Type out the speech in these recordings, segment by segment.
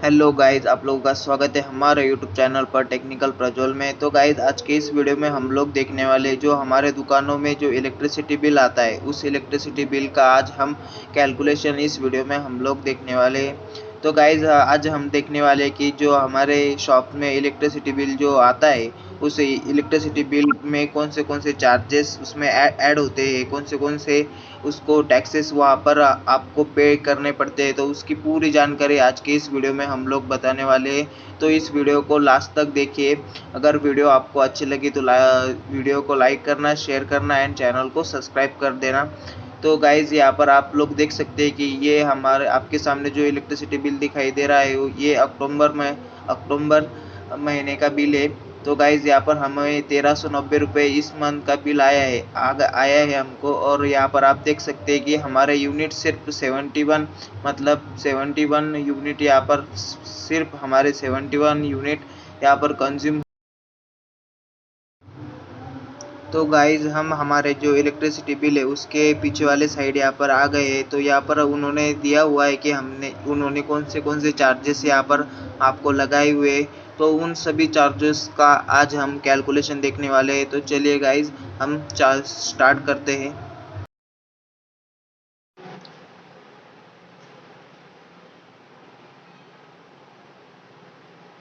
Hello guys, आप लोगों का स्वागत है हमारे यूट्यूब चैनल पर टेक्निकल प्रज्वल में। तो गाइज, आज के इस वीडियो में हम लोग देखने वाले जो हमारे दुकानों में जो इलेक्ट्रिसिटी बिल आता है, उस इलेक्ट्रिसिटी बिल का आज हम कैलकुलेशन इस वीडियो में हम लोग देखने वाले हैं। तो गाइज, आज हम देखने वाले कि जो हमारे शॉप में इलेक्ट्रिसिटी बिल जो आता है, उस इलेक्ट्रिसिटी बिल में कौन से चार्जेस उसमें ऐड होते हैं, कौन से उसको टैक्सेस वहाँ पर आपको पे करने पड़ते हैं। तो उसकी पूरी जानकारी आज के इस वीडियो में हम लोग बताने वाले हैं। तो इस वीडियो को लास्ट तक देखिए। अगर वीडियो आपको अच्छी लगी तो वीडियो को लाइक करना, शेयर करना एंड चैनल को सब्सक्राइब कर देना। तो गाइज, यहाँ पर आप लोग देख सकते हैं कि ये हमारे आपके सामने जो इलेक्ट्रिसिटी बिल दिखाई दे रहा है, ये अक्टूबर महीने का बिल है। तो गाइज, यहाँ पर हमें 1390 रुपये इस मंथ का बिल आया है हमको। और यहाँ पर आप देख सकते हैं कि हमारे यूनिट सिर्फ 71, मतलब 71 यूनिट यहाँ पर, सिर्फ हमारे 71 यूनिट यहाँ पर कंज्यूम। तो गाइज, हम हमारे जो इलेक्ट्रिसिटी बिल है उसके पीछे वाले साइड यहाँ पर आ गए हैं। तो यहाँ पर उन्होंने दिया हुआ है कि उन्होंने कौन से चार्जेस यहाँ पर आपको लगाए हुए। तो उन सभी चार्जेस का आज हम कैलकुलेशन देखने वाले हैं। तो चलिए गाइज, हम स्टार्ट करते हैं।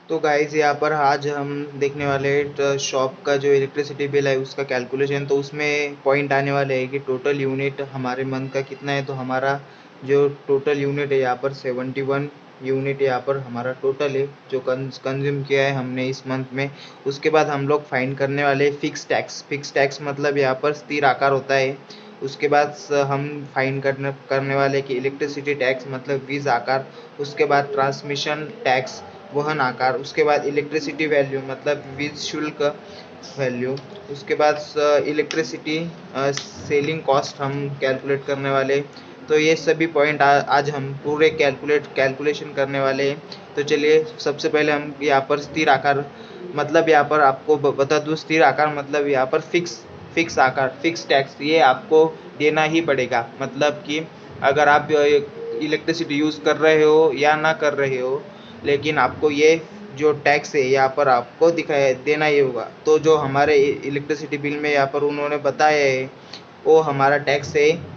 तो गाइज, यहाँ पर आज हम देखने वाले हैं शॉप का जो इलेक्ट्रिसिटी बिल है उसका कैलकुलेशन। तो उसमें पॉइंट आने वाले हैं कि टोटल यूनिट हमारे मंथ का कितना है। तो हमारा जो टोटल यूनिट है यहाँ पर 71 यूनिट यहाँ पर हमारा टोटल है जो कंज्यूम किया है हमने इस मंथ में। उसके बाद हम लोग फाइंड करने वाले फिक्स टैक्स मतलब यहाँ पर स्थिर आकार होता है। उसके बाद हम फाइंड करने वाले कि इलेक्ट्रिसिटी टैक्स मतलब वीज आकार। उसके बाद ट्रांसमिशन टैक्स वहन आकार। उसके बाद इलेक्ट्रिसिटी वैल्यू मतलब वीज शुल्क वैल्यू। उसके बाद इलेक्ट्रिसिटी सेलिंग कॉस्ट हम कैलकुलेट करने वाले। तो ये सभी पॉइंट आज हम पूरे कैलकुलेशन करने वाले हैं। तो चलिए, सबसे पहले हम यहाँ पर स्थिर आकार मतलब यहाँ पर आपको बता दूँ, स्थिर आकार मतलब यहाँ पर फिक्स आकार, फिक्स टैक्स ये आपको देना ही पड़ेगा। मतलब कि अगर आप इलेक्ट्रिसिटी यूज़ कर रहे हो या ना कर रहे हो, लेकिन आपको ये जो टैक्स है यहाँ पर आपको दिखाया देना ही होगा। तो जो हमारे इलेक्ट्रिसिटी बिल में यहाँ पर उन्होंने बताया है वो हमारा टैक्स है।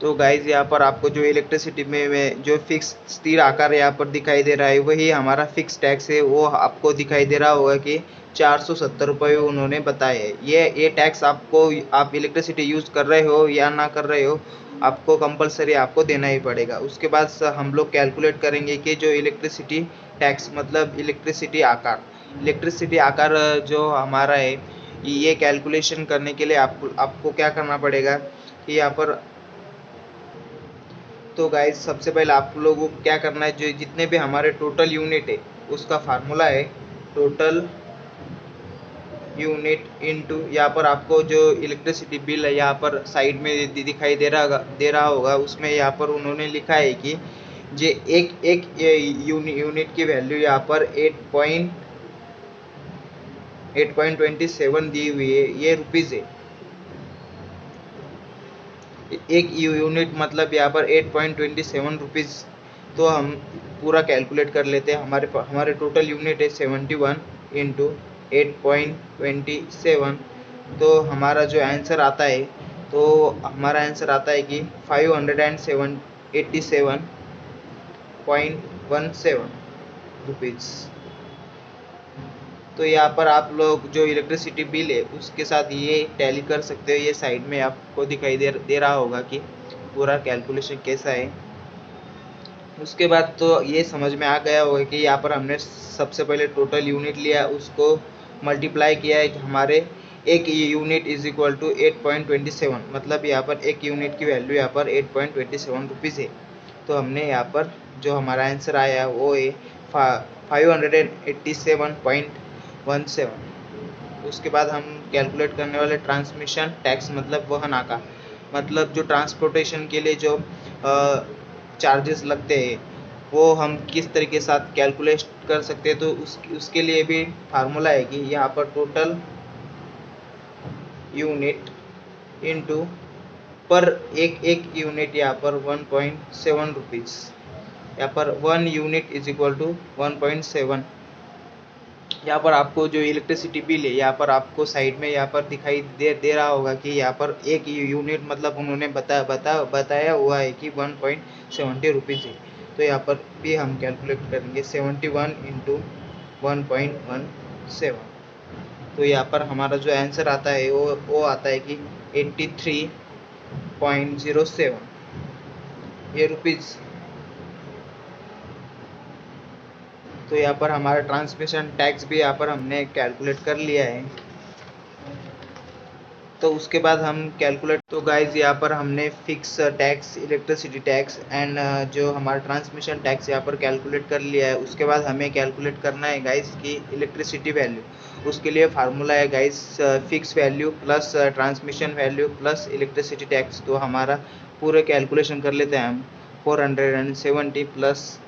तो गाइज, यहाँ पर आपको जो इलेक्ट्रिसिटी में जो फिक्स स्थिर आकार यहाँ पर दिखाई दे रहा है वही हमारा फिक्स टैक्स है। वो आपको दिखाई दे रहा होगा कि 470 रुपये उन्होंने बताए है। ये टैक्स आपको, आप इलेक्ट्रिसिटी यूज़ कर रहे हो या ना कर रहे हो, आपको कंपलसरी आपको देना ही पड़ेगा। उसके बाद हम लोग कैलकुलेट करेंगे कि जो इलेक्ट्रिसिटी टैक्स मतलब इलेक्ट्रिसिटी आकार जो हमारा है, ये कैलकुलेशन करने के लिए आपको क्या करना पड़ेगा कि यहाँ पर। तो गाइज, सबसे पहले आप लोगों को क्या करना है, जो जितने भी हमारे टोटल यूनिट है उसका फार्मूला है टोटल यूनिट इनटू, यहाँ पर आपको जो इलेक्ट्रिसिटी बिल है यहाँ पर साइड में दिखाई दे रहा होगा। उसमें यहाँ पर उन्होंने लिखा है कि जो एक यूनिट की वैल्यू यहाँ पर 8.27 दी हुई है, ये रुपीज़ है। एक यूनिट मतलब यहाँ पर 8.27 रुपीज़। तो हम पूरा कैलकुलेट कर लेते हैं। हमारे टोटल यूनिट है 71 इंटू 8.27। तो हमारा जो आंसर आता है, तो हमारा आंसर आता है कि 587.17 रुपीज़। तो यहाँ पर आप लोग जो इलेक्ट्रिसिटी बिल है उसके साथ ये टैली कर सकते हो। ये साइड में आपको दिखाई दे रहा होगा कि पूरा कैलकुलेशन कैसा है। उसके बाद तो ये समझ में आ गया होगा कि यहाँ पर हमने सबसे पहले टोटल यूनिट लिया, उसको मल्टीप्लाई किया है हमारे एक यूनिट इज इक्वल टू 8.27, मतलब यहाँ पर एक यूनिट की वैल्यू यहाँ पर 8.27 रुपीज़ है। तो हमने यहाँ पर जो हमारा आंसर आया वो है 587.17। उसके बाद हम कैलकुलेट करने वाले ट्रांसमिशन टैक्स मतलब वहन आकार, मतलब जो ट्रांसपोर्टेशन के लिए जो चार्जेस लगते हैं वो हम किस तरीके से साथ कैलकुलेट कर सकते हैं। तो उसके लिए भी फार्मूला है कि यहाँ पर टोटल यूनिट इनटू पर एक यूनिट यहाँ पर 1.7 रुपीज़। यहाँ पर 1 यूनिट इज इक्वल टू 1.7। यहाँ पर आपको जो इलेक्ट्रिसिटी बिल है यहाँ पर आपको साइड में यहाँ पर दिखाई दे रहा होगा कि यहाँ पर एक यूनिट मतलब उन्होंने बताया हुआ है कि 1.70 रुपीज़ है। तो यहाँ पर भी हम कैलकुलेट करेंगे 71 इंटू 1.17। तो यहाँ पर हमारा जो आंसर आता है वो आता है कि 83.07 ये रुपीज़। तो यहाँ पर हमारा ट्रांसमिशन टैक्स भी यहाँ पर हमने कैलकुलेट कर लिया है। तो उसके बाद हम कैलकुलेट, तो गाइज यहाँ पर हमने fix tax, electricity tax and जो हमारा ट्रांसमिशन टैक्स यहाँ पर कैलकुलेट कर लिया है। उसके बाद हमें कैलकुलेट करना है गाइज की इलेक्ट्रिसिटी वैल्यू। उसके लिए फार्मूला है guys fix value plus transmission value plus electricity tax. तो हमारा पूरे कैलकुलेशन कर लेते हैं हम। 470 प्लस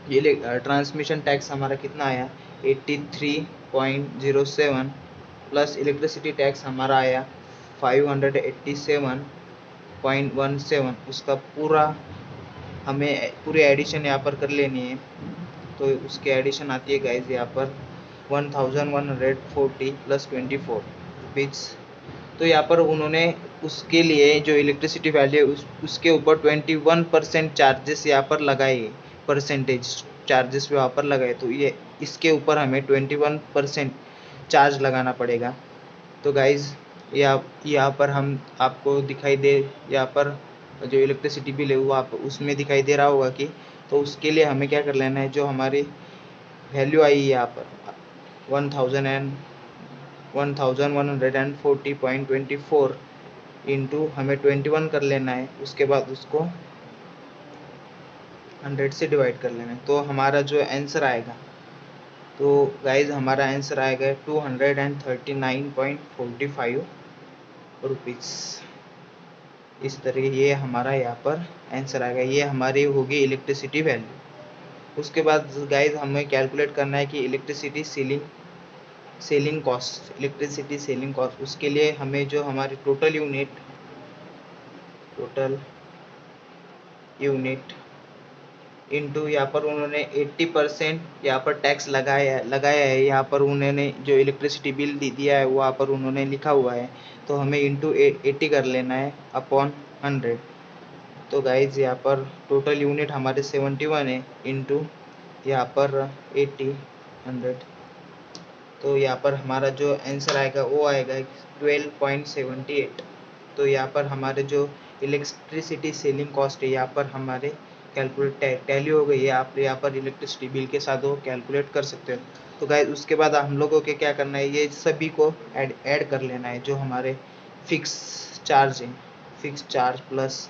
ये ट्रांसमिशन टैक्स हमारा कितना आया 83.07 प्लस इलेक्ट्रिसिटी टैक्स हमारा आया 587.17। उसका पूरा हमें पूरी एडिशन यहाँ पर कर लेनी है। तो उसकी एडिशन आती है गाइज यहाँ पर 1140 प्लस 24 रुपीज़। तो यहाँ पर उन्होंने उसके लिए जो इलेक्ट्रिसिटी वैल्यू उसके ऊपर 21% चार्जेस यहाँ पर लगाए, परसेंटेज चार्जेस वहाँ पर लगाए। तो ये इसके ऊपर हमें 21% चार्ज लगाना पड़ेगा। तो गाइज़ यहाँ पर हम आपको दिखाई दे, यहाँ पर जो इलेक्ट्रिसिटी बिल है वो आप उसमें दिखाई दे रहा होगा कि, तो उसके लिए हमें क्या कर लेना है, जो हमारी वैल्यू आई है यहाँ पर 1140.24 इंटू हमें 21 कर लेना है। उसके बाद उसको 100 से डिवाइड कर लेना है। तो हमारा जो आंसर आएगा, तो गाइज हमारा आंसर आएगा 239.45 रुपीज़। इस तरह ये हमारा यहाँ पर आंसर आएगा। ये हमारी होगी इलेक्ट्रिसिटी वैल्यू। उसके बाद गाइज हमें कैलकुलेट करना है कि electricity selling cost, electricity selling cost. उसके लिए हमें जो हमारी टोटल यूनिट इंटू यहाँ पर उन्होंने 80% यहाँ पर टैक्स लगाया है। यहाँ पर उन्होंने जो इलेक्ट्रिसिटी बिल दिया है वो यहाँ पर उन्होंने लिखा हुआ है। तो हमें इंटू 80 कर लेना है अपॉन 100। तो गाइज यहाँ पर टोटल यूनिट हमारे 71 है इंटू यहाँ पर 80 100। तो यहाँ पर हमारा जो आंसर आएगा वो आएगा 12.78। तो यहाँ पर हमारे जो इलेक्ट्रिसिटी सेलिंग कॉस्ट है यहाँ पर हमारे कैलकुलेट टैली हो गई है। आप यहाँ पर इलेक्ट्रिसिटी बिल के साथ वो कैलकुलेट कर सकते हो। तो गाइस उसके बाद हम लोगों के क्या करना है, ये सभी को ऐड कर लेना है। जो हमारे फिक्स चार्ज है, fix charge plus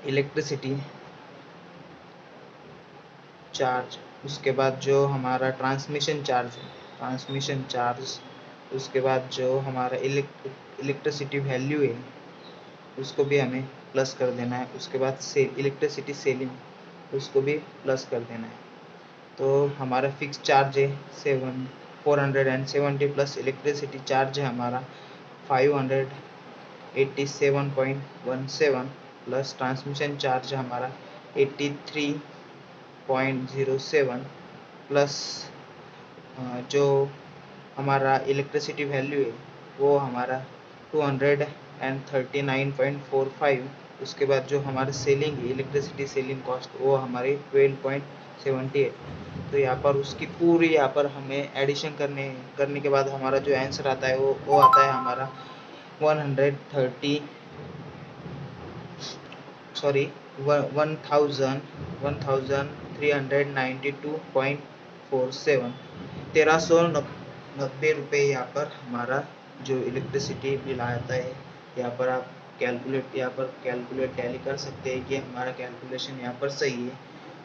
electricity charge, उसके बाद जो हमारा ट्रांसमिशन चार्ज है, ट्रांसमिशन चार्ज, उसके बाद जो हमारा इलेक्ट्रिसिटी वैल्यू है उसको भी हमें प्लस कर देना है। उसके बाद से इलेक्ट्रिसिटी सेलिंग उसको भी प्लस कर देना है। तो हमारा फिक्स चार्ज है 470 प्लस इलेक्ट्रिसिटी चार्ज है हमारा 587.17 प्लस ट्रांसमिशन चार्ज हमारा 83.07 प्लस जो हमारा इलेक्ट्रिसिटी वैल्यू है वो हमारा 239.45। उसके बाद जो हमारा सेलिंग है, इलेक्ट्रिसिटी सेलिंग कॉस्ट, वो हमारी 12.78। तो यहाँ पर उसकी पूरी यहाँ पर हमें एडिशन करने के बाद हमारा जो आंसर आता है वो आता है हमारा 1392.47 1390 रुपये यहाँ पर हमारा जो इलेक्ट्रिसिटी बिल आता है। यहाँ पर आप कैलकुलेट टैली कर सकते हैं कि हमारा कैलकुलेशन यहाँ पर सही है।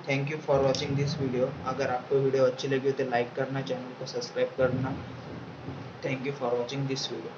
Thank you for watching this video. अगर आपको वीडियो अच्छी लगी हो तो लाइक करना, चैनल को सब्सक्राइब करना। Thank you for watching this video.